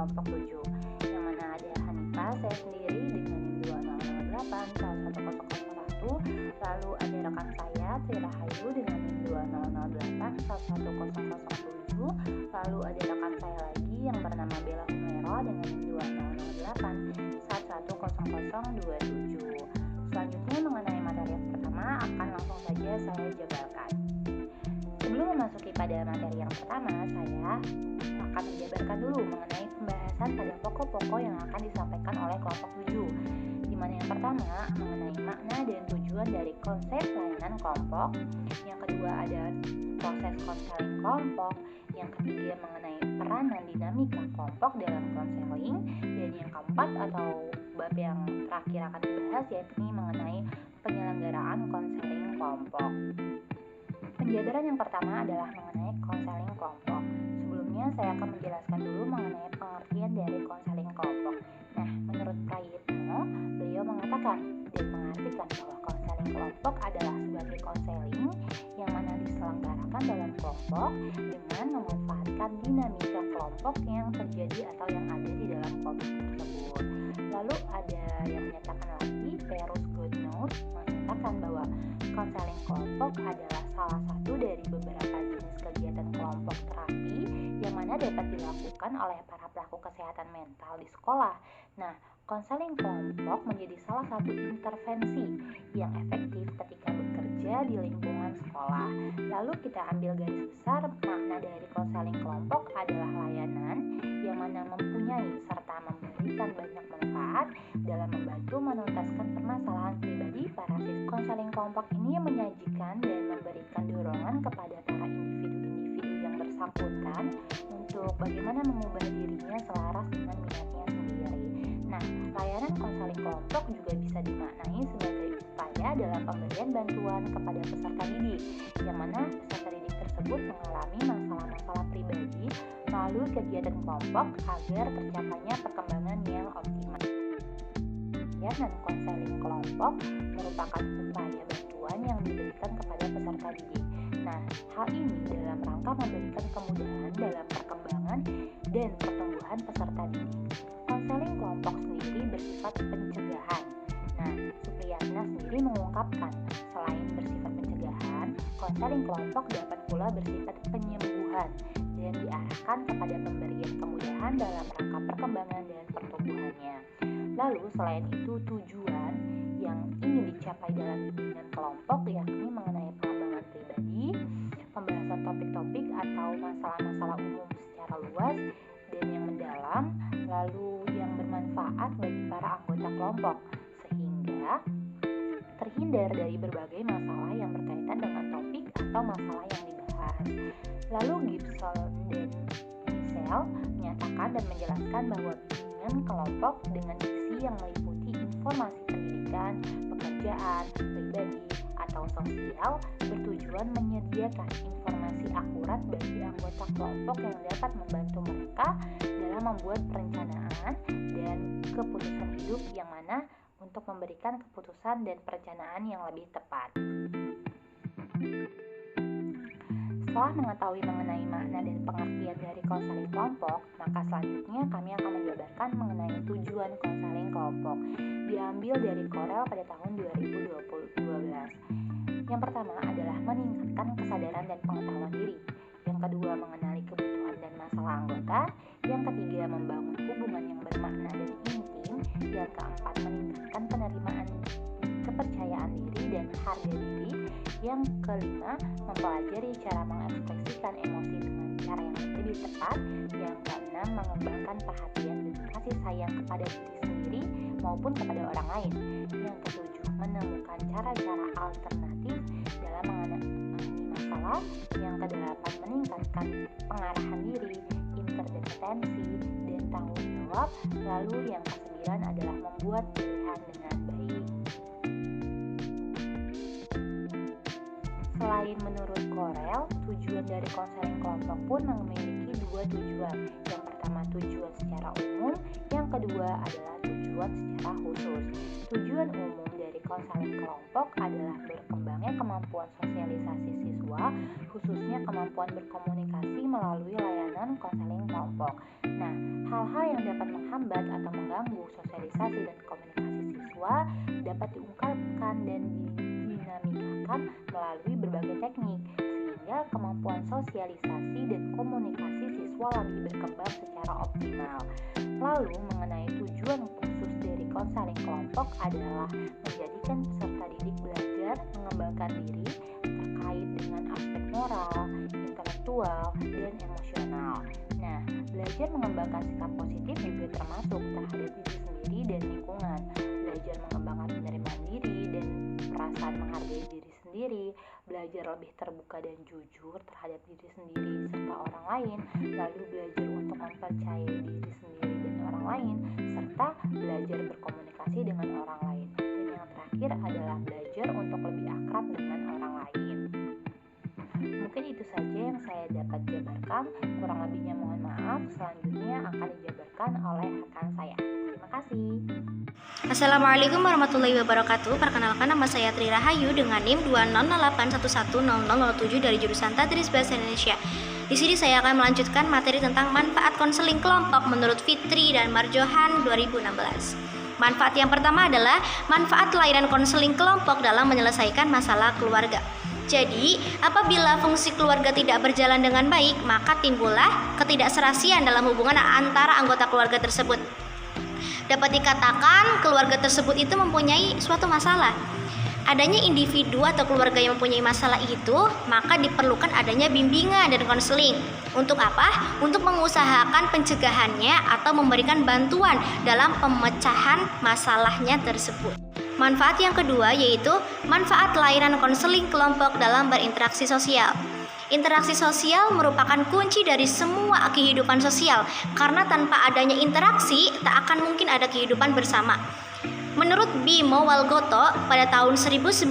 kelompok 7, yang mana ada Hanifah, saya sendiri dengan NIM 2008 lalu ada rekan saya Tri Rahayu dengan NIM 2008 lalu ada rekan saya lagi yang bernama Bella Humero dengan NIM 2008 Selanjutnya mengenai materi yang pertama akan langsung saja saya jabarkan. Sebelum memasuki pada materi yang pertama, saya akan menjabarkan dulu mengenai pembahasan pada pokok-pokok yang akan disampaikan oleh kelompok 7, di mana yang pertama mengenai makna dan tujuan dari konsep layanan kelompok, yang kedua ada proses konseling kelompok, yang ketiga mengenai peran dan dinamika kelompok dalam konseling, dan yang keempat atau bab yang terakhir akan dibahas yakni mengenai penyelenggaraan konseling kelompok. Penjabaran yang pertama adalah mengenai konseling kelompok. Sebelumnya saya akan menjelaskan dulu mengenai pengertian dari konseling kelompok. Nah, menurut Prayitno, beliau mengatakan dan mengartikan bahwa konseling kelompok adalah sebagai konseling yang mana diselenggarakan dalam kelompok dengan memanfaatkan dinamika kelompok yang terjadi atau yang ada di dalam kelompok tersebut. Lalu ada yang menyatakan lagi, Perus Goodnote menyatakan bahwa konseling kelompok adalah salah satu dari beberapa jenis kegiatan kelompok terapi yang mana dapat dilakukan oleh para pelaku kesehatan mental di sekolah. Nah, konseling kelompok menjadi salah satu intervensi yang efektif ketika bekerja di lingkungan sekolah. Lalu kita ambil garis besar, makna dari konseling kelompok adalah layanan yang mana mempunyai serta memberikan banyak manfaat dalam membantu menuntaskan permasalahan pribadi para siswa. Konseling kelompok ini menyajikan dan memberikan dorongan kepada para individu-individu yang bersangkutan untuk bagaimana mengubah dirinya selaras dengan minatnya sendiri. Nah, layanan konseling kelompok juga bisa dimaknai sebagai upaya dalam pemberian bantuan kepada peserta didik, yang mana peserta didik tersebut mengalami masalah-masalah pribadi melalui kegiatan kelompok agar tercapainya perkembangan yang optimal. Dan konseling kelompok merupakan upaya bantuan yang diberikan kepada peserta didik. Nah, hal ini dalam rangka memberikan kemudahan dalam perkembangan dan pertumbuhan peserta didik. Konseling kelompok sendiri bersifat pencegahan. Nah, Supriyatna sendiri mengungkapkan, selain bersifat pencegahan, konseling kelompok dapat pula bersifat penyembuhan dan diarahkan kepada pemberian kemudahan dalam rangka perkembangan dan pertumbuhannya. Lalu selain itu tujuan yang ingin dicapai dalam bimbingan kelompok yakni mengenai pengembangan pribadi, pembahasan topik-topik atau masalah-masalah umum secara luas dan yang mendalam, lalu yang bermanfaat bagi para anggota kelompok sehingga terhindar dari berbagai masalah yang berkaitan dengan topik atau masalah yang dibahas. Lalu Gibson dan Michelle menyatakan dan menjelaskan bahwa bimbingan kelompok dengan isi yang meliputi informasi pendidikan, pekerjaan, pribadi, atau sosial bertujuan menyediakan informasi akurat bagi anggota kelompok yang dapat membantu mereka dalam membuat perencanaan dan keputusan hidup yang mana untuk memberikan keputusan dan perencanaan yang lebih tepat. Setelah mengetahui mengenai makna dan pengertian dari konseling kelompok, maka selanjutnya kami akan menjabarkan mengenai tujuan konseling kelompok, diambil dari Corel pada tahun 2012. Yang pertama adalah meningkatkan kesadaran dan pengetahuan diri. Yang kedua, mengenali kebutuhan dan masalah anggota. Yang ketiga, membangun hubungan yang bermakna dan intim. Yang keempat, meningkatkan penerimaan, kepercayaan diri dan harga diri. Yang kelima, mempelajari cara mengekspresikan emosi dengan cara yang lebih tepat. Yang keenam, mengembangkan perhatian dan kasih sayang kepada diri sendiri maupun kepada orang lain. Yang ketujuh, menemukan cara-cara alternatif dalam menghadapi masalah. Yang kedelapan, meningkatkan pengarahan diri, interdependensi, dan tanggung jawab. Lalu yang kesembilan adalah membuat pilihan dengan baik. Selain menurut Corel, tujuan dari konseling kelompok pun memiliki dua tujuan. Yang pertama tujuan secara umum, yang kedua adalah tujuan secara khusus. Tujuan umum dari dari konseling kelompok adalah berkembangnya kemampuan sosialisasi siswa, khususnya kemampuan berkomunikasi melalui layanan konseling kelompok. Nah, hal-hal yang dapat menghambat atau mengganggu sosialisasi dan komunikasi siswa dapat diungkapkan dan dinamikakan melalui berbagai teknik, sehingga kemampuan sosialisasi dan komunikasi siswa lebih berkembang secara optimal. Lalu, mengenai tujuan khusus dari konseling kelompok adalah menjadikan peserta didik belajar mengembangkan diri terkait dengan aspek moral, intelektual, dan emosional. Nah, belajar mengembangkan sikap positif juga termasuk terhadap diri sendiri dan lingkungan. Belajar mengembangkan penerimaan diri dan perasaan menghargai diri sendiri, belajar lebih terbuka dan jujur terhadap diri sendiri serta orang lain, lalu belajar untuk mempercayai diri sendiri dan orang lain, serta belajar berkomunikasi dengan orang lain. Dan yang terakhir adalah belajar untuk lebih akrab dengan orang lain. Mungkin itu saja yang saya dapat jabarkan, kurang lebihnya mohon maaf. Selanjutnya akan dijabarkan oleh rekan saya. Terima kasih. Assalamualaikum warahmatullahi wabarakatuh. Perkenalkan, nama saya Tri Rahayu dengan NIM 20081110007 dari jurusan Tadris Bahasa Indonesia. Di sini saya akan melanjutkan materi tentang manfaat konseling kelompok menurut Fitri dan Marjohan 2016. Manfaat yang pertama adalah manfaat layanan konseling kelompok dalam menyelesaikan masalah keluarga. Jadi, apabila fungsi keluarga tidak berjalan dengan baik, maka timbullah ketidakserasian dalam hubungan antara anggota keluarga tersebut. Dapat dikatakan keluarga tersebut itu mempunyai suatu masalah. Adanya individu atau keluarga yang mempunyai masalah itu, maka diperlukan adanya bimbingan dan konseling. Untuk apa? Untuk mengusahakan pencegahannya atau memberikan bantuan dalam pemecahan masalahnya tersebut. Manfaat yang kedua yaitu manfaat layanan konseling kelompok dalam berinteraksi sosial. Interaksi sosial merupakan kunci dari semua kehidupan sosial, karena tanpa adanya interaksi tak akan mungkin ada kehidupan bersama. Menurut Bimo Walgoto pada tahun 1990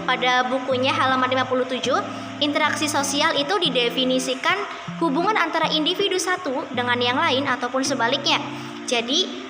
pada bukunya halaman 57, interaksi sosial itu didefinisikan hubungan antara individu satu dengan yang lain ataupun sebaliknya. Jadi,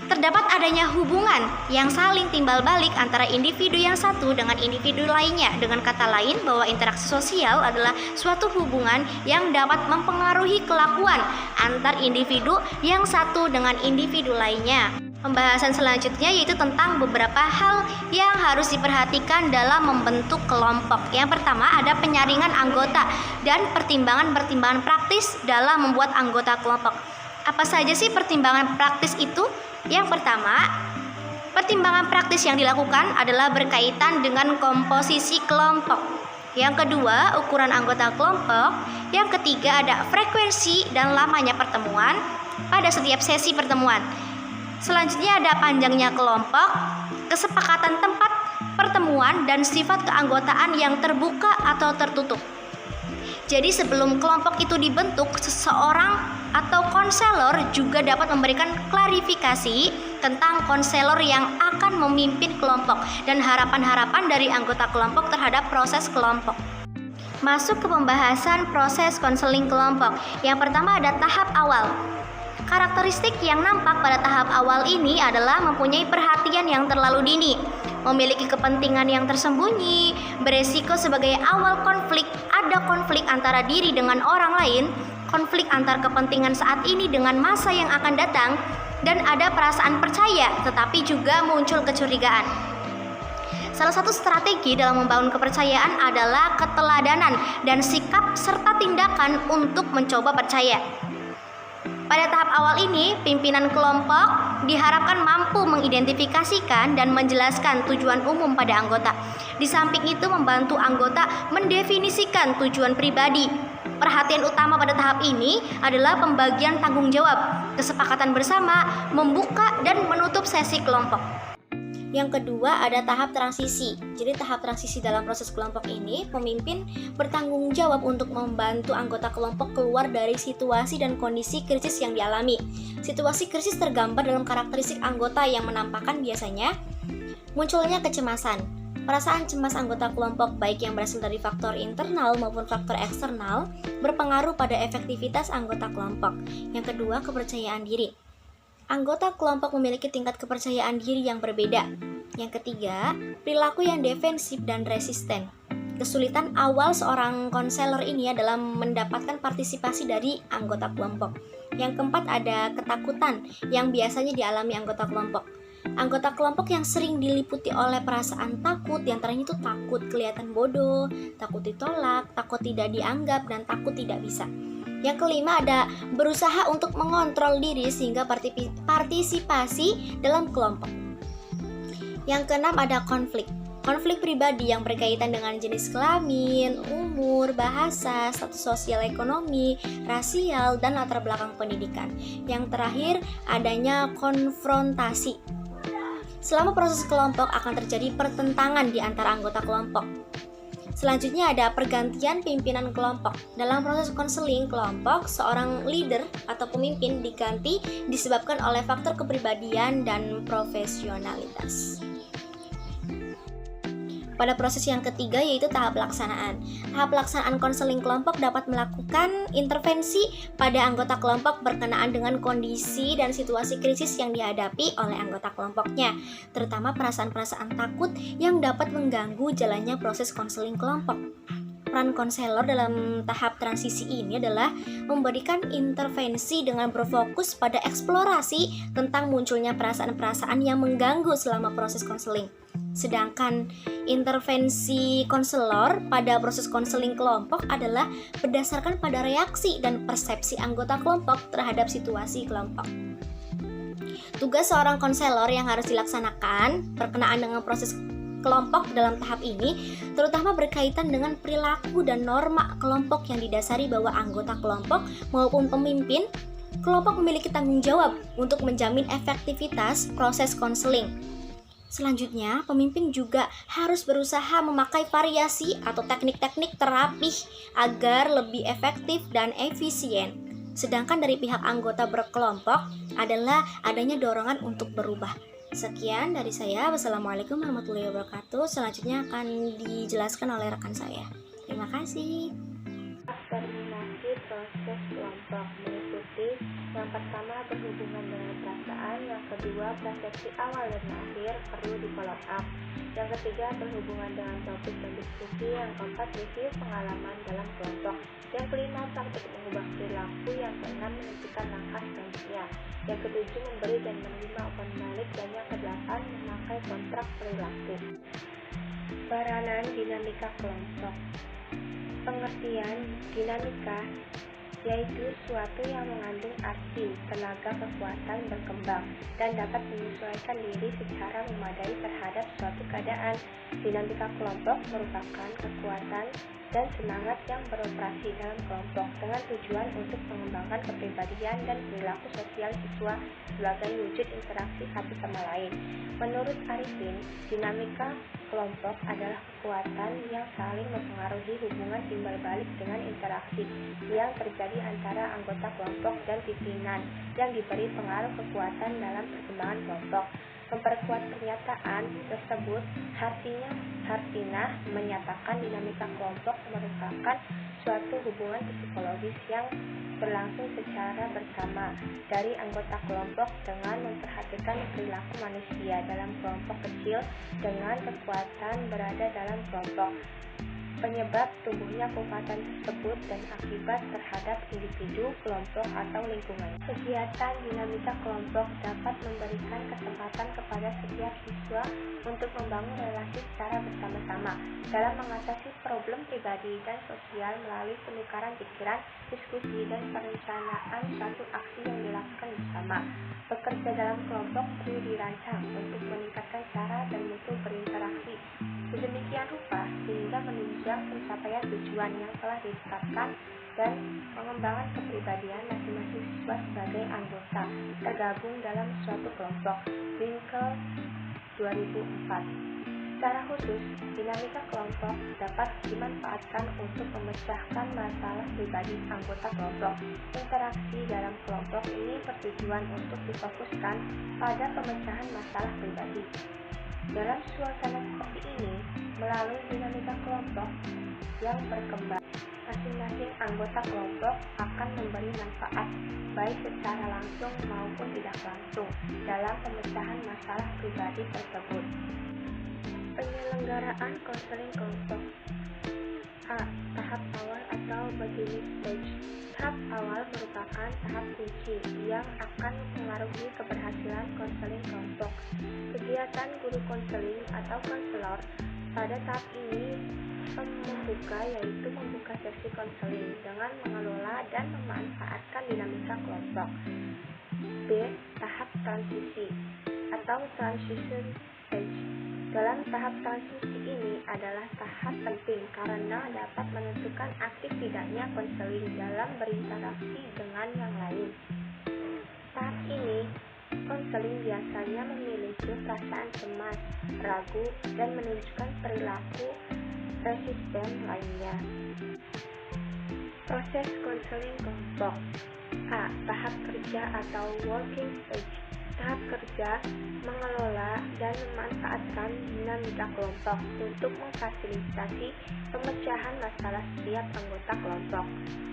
terdapat adanya hubungan yang saling timbal balik antara individu yang satu dengan individu lainnya. Dengan kata lain, bahwa interaksi sosial adalah suatu hubungan yang dapat mempengaruhi kelakuan antar individu yang satu dengan individu lainnya. Pembahasan selanjutnya yaitu tentang beberapa hal yang harus diperhatikan dalam membentuk kelompok. Yang pertama ada penyaringan anggota dan pertimbangan-pertimbangan praktis dalam membuat anggota kelompok. Apa saja sih pertimbangan praktis itu? Yang pertama, pertimbangan praktis yang dilakukan adalah berkaitan dengan komposisi kelompok. Yang kedua, ukuran anggota kelompok. Yang ketiga, ada frekuensi dan lamanya pertemuan pada setiap sesi pertemuan. Selanjutnya ada panjangnya kelompok, kesepakatan tempat pertemuan, dan sifat keanggotaan yang terbuka atau tertutup. Jadi sebelum kelompok itu dibentuk, seseorang atau konselor juga dapat memberikan klarifikasi tentang konselor yang akan memimpin kelompok dan harapan-harapan dari anggota kelompok terhadap proses kelompok. Masuk ke pembahasan proses konseling kelompok. Yang pertama ada tahap awal. Karakteristik yang nampak pada tahap awal ini adalah mempunyai perhatian yang terlalu dini, memiliki kepentingan yang tersembunyi, beresiko sebagai awal konflik, ada konflik antara diri dengan orang lain, konflik antar kepentingan saat ini dengan masa yang akan datang, dan ada perasaan percaya tetapi juga muncul kecurigaan. Salah satu strategi dalam membangun kepercayaan adalah keteladanan dan sikap serta tindakan untuk mencoba percaya. Pada tahap awal ini, pimpinan kelompok diharapkan mampu mengidentifikasikan dan menjelaskan tujuan umum pada anggota. Di samping itu, membantu anggota mendefinisikan tujuan pribadi. Perhatian utama pada tahap ini adalah pembagian tanggung jawab, kesepakatan bersama, membuka dan menutup sesi kelompok. Yang kedua ada tahap transisi. Jadi tahap transisi dalam proses kelompok ini, pemimpin bertanggung jawab untuk membantu anggota kelompok keluar dari situasi dan kondisi krisis yang dialami. Situasi krisis tergambar dalam karakteristik anggota yang menampakkan biasanya munculnya kecemasan. Perasaan cemas anggota kelompok baik yang berasal dari faktor internal maupun faktor eksternal berpengaruh pada efektivitas anggota kelompok. Yang kedua, kepercayaan diri. Anggota kelompok memiliki tingkat kepercayaan diri yang berbeda. Yang ketiga, perilaku yang defensif dan resisten. Kesulitan awal seorang konselor ini adalah mendapatkan partisipasi dari anggota kelompok. Yang keempat, ada ketakutan yang biasanya dialami anggota kelompok. Anggota kelompok yang sering diliputi oleh perasaan takut, yang terakhir itu takut kelihatan bodoh, takut ditolak, takut tidak dianggap, dan takut tidak bisa. Yang kelima, ada berusaha untuk mengontrol diri sehingga partisipasi dalam kelompok. Yang keenam, ada konflik. Konflik pribadi yang berkaitan dengan jenis kelamin, umur, bahasa, status sosial ekonomi, rasial, dan latar belakang pendidikan. Yang terakhir, adanya konfrontasi. Selama proses kelompok akan terjadi pertentangan di antara anggota kelompok. Selanjutnya ada pergantian pimpinan kelompok. Dalam proses konseling kelompok, seorang leader atau pemimpin diganti disebabkan oleh faktor kepribadian dan profesionalitas. Pada proses yang ketiga yaitu tahap pelaksanaan. Tahap pelaksanaan konseling kelompok dapat melakukan intervensi pada anggota kelompok berkenaan dengan kondisi dan situasi krisis yang dihadapi oleh anggota kelompoknya, terutama perasaan-perasaan takut yang dapat mengganggu jalannya proses konseling kelompok. Peran konselor dalam tahap transisi ini adalah memberikan intervensi dengan berfokus pada eksplorasi tentang munculnya perasaan-perasaan yang mengganggu selama proses konseling. Sedangkan intervensi konselor pada proses konseling kelompok adalah berdasarkan pada reaksi dan persepsi anggota kelompok terhadap situasi kelompok. Tugas seorang konselor yang harus dilaksanakan berkenaan dengan proses kelompok dalam tahap ini terutama berkaitan dengan perilaku dan norma kelompok yang didasari bahwa anggota kelompok maupun pemimpin kelompok memiliki tanggung jawab untuk menjamin efektivitas proses konseling. Selanjutnya, pemimpin juga harus berusaha memakai variasi atau teknik-teknik terapi agar lebih efektif dan efisien. Sedangkan dari pihak anggota berkelompok adalah adanya dorongan untuk berubah. Sekian dari saya. Wassalamualaikum warahmatullahi wabarakatuh. Selanjutnya akan dijelaskan oleh rekan saya. Terima kasih. Terminasi proses kelompok meliputi yang pertama berhubungan dengan perasaan, yang kedua persepsi awal dan akhir perlu di follow up, yang ketiga berhubungan dengan topik dan diskusi, yang keempat review pengalaman dalam kelompok, yang kelima praktik mengubah perilaku, yang keenam menentukan langkah selanjutnya, yang ketujuh memberi dan menerima umpan balik, dan yang kedelapan memakai kontrak perilaku. Peranan dinamika kelompok. Pengertian dinamika yaitu suatu yang mengandung arti, tenaga, kekuatan berkembang dan dapat menyesuaikan diri secara memadai terhadap suatu keadaan. Dinamika kelompok merupakan kekuatan dan semangat yang beroperasi dalam kelompok dengan tujuan untuk mengembangkan kepribadian dan perilaku sosial siswa sebagai wujud interaksi satu sama lain. Menurut Arifin, dinamika kelompok adalah kekuatan yang saling mempengaruhi hubungan timbal balik dengan interaksi yang terjadi antara anggota kelompok dan pimpinan yang diberi pengaruh kekuatan dalam perkembangan kelompok. Memperkuat pernyataan tersebut, Hartinah menyatakan dinamika kelompok merupakan suatu hubungan psikologis yang berlangsung secara bersama dari anggota kelompok dengan memperhatikan perilaku manusia dalam kelompok kecil dengan kekuatan berada dalam kelompok. Penyebab tumbuhnya kekuatan tersebut dan akibat terhadap individu, kelompok, atau lingkungan. Kegiatan dinamika kelompok dapat memberikan kesempatan kepada setiap siswa untuk membangun relasi secara bersama-sama dalam mengatasi problem pribadi dan sosial melalui penukaran pikiran, diskusi, dan perencanaan suatu aksi yang dilakukan bersama. Bekerja dalam kelompok perlu dirancang untuk meningkatkan cara dan mutu berinteraksi sedemikian rupa sehingga menunjang pencapaian tujuan yang telah ditetapkan dan pengembangan kepribadian masing-masing siswa sebagai anggota tergabung dalam suatu kelompok. Winkel 2004. Secara khusus, dinamika kelompok dapat dimanfaatkan untuk memecahkan masalah pribadi anggota kelompok. Interaksi dalam kelompok ini bertujuan untuk difokuskan pada pemecahan masalah pribadi. Dalam suasana seperti ini, Melalui dinamika kelompok yang berkembang, masing-masing anggota kelompok akan memberi manfaat baik secara langsung maupun tidak langsung dalam pemecahan masalah pribadi tersebut. Penyelenggaraan konseling kelompok. A. Tahap awal atau beginning stage. Tahap awal merupakan tahap kunci yang akan mempengaruhi keberhasilan konseling kelompok. Kegiatan guru konseling atau konselor pada tahap ini yaitu membuka sesi konseling dengan mengelola dan memanfaatkan dinamika kelompok. B. Tahap transisi atau transition stage. Dalam tahap transisi ini adalah tahap penting karena dapat menentukan aktif tidaknya konseling dalam berinteraksi dengan yang lain. Tahap ini, konseling biasanya memiliki perasaan cemas, ragu, dan menunjukkan perilaku resisten lainnya. Proses konseling kelompok. A. Tahap kerja atau working stage. Tahap kerja mengelola dan memanfaatkan dinamika kelompok untuk memfasilitasi pemecahan masalah setiap anggota kelompok.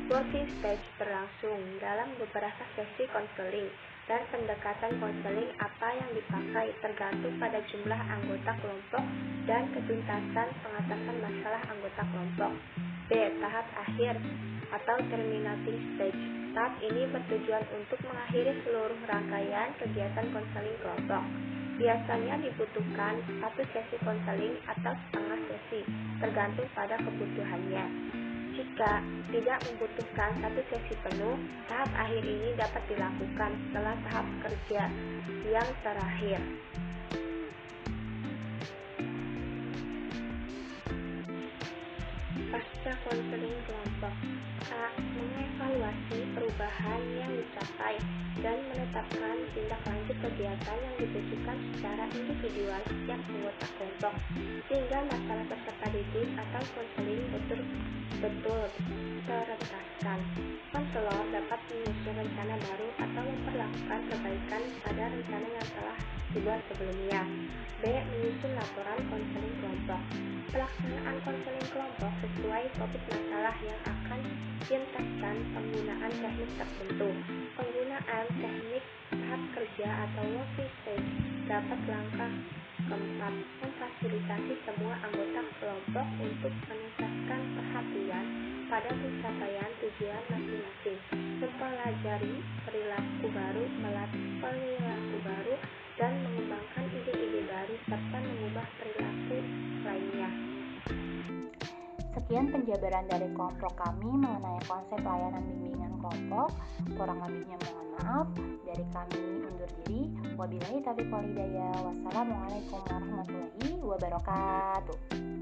Working stage berlangsung dalam beberapa sesi konseling dan pendekatan konseling apa yang dipakai tergantung pada jumlah anggota kelompok dan ketuntasan pengatasan masalah anggota kelompok. B. Tahap akhir atau terminating stage. Tahap ini bertujuan untuk mengakhiri seluruh rangkaian kegiatan konseling kelompok. Biasanya dibutuhkan satu sesi konseling atau setengah sesi, tergantung pada kebutuhannya. Jika tidak membutuhkan satu sesi penuh, tahap akhir ini dapat dilakukan setelah tahap kerja yang terakhir. Pasca konseling kelompok. A. Mengevaluasi perubahan yang dicapai dan menetapkan tindak lanjut kegiatan yang dibutuhkan secara individual setiap anggota kelompok sehingga masalah peserta didik atau konseling betul-betul terentaskan. Konselor dapat menyusun rencana baru atau memperlakukan perbaikan pada rencana yang telah dibuat sebelumnya. B. Menyusun laporan konseling kelompok. Pelaksanaan konseling kelompok sesuai topik masalah yang akan dientaskan penggunaan teknik tertentu. Penggunaan teknik tahap kerja atau working stage dapat langkah keempat, memfasilitasi semua anggota kelompok untuk menuntaskan perhatian pada pencapaian tujuan masing-masing, mempelajari perilaku baru, melatih perilaku baru, dan mengembangkan ide-ide baru serta mengubah perilaku lainnya. Sekian penjabaran dari kelompok kami mengenai konsep layanan bimbingan kelompok. Kurang lebihnya mohon maaf. Dari kami undur diri. Wabillahi taufiq wal hidayah. Wassalamualaikum warahmatullahi wabarakatuh.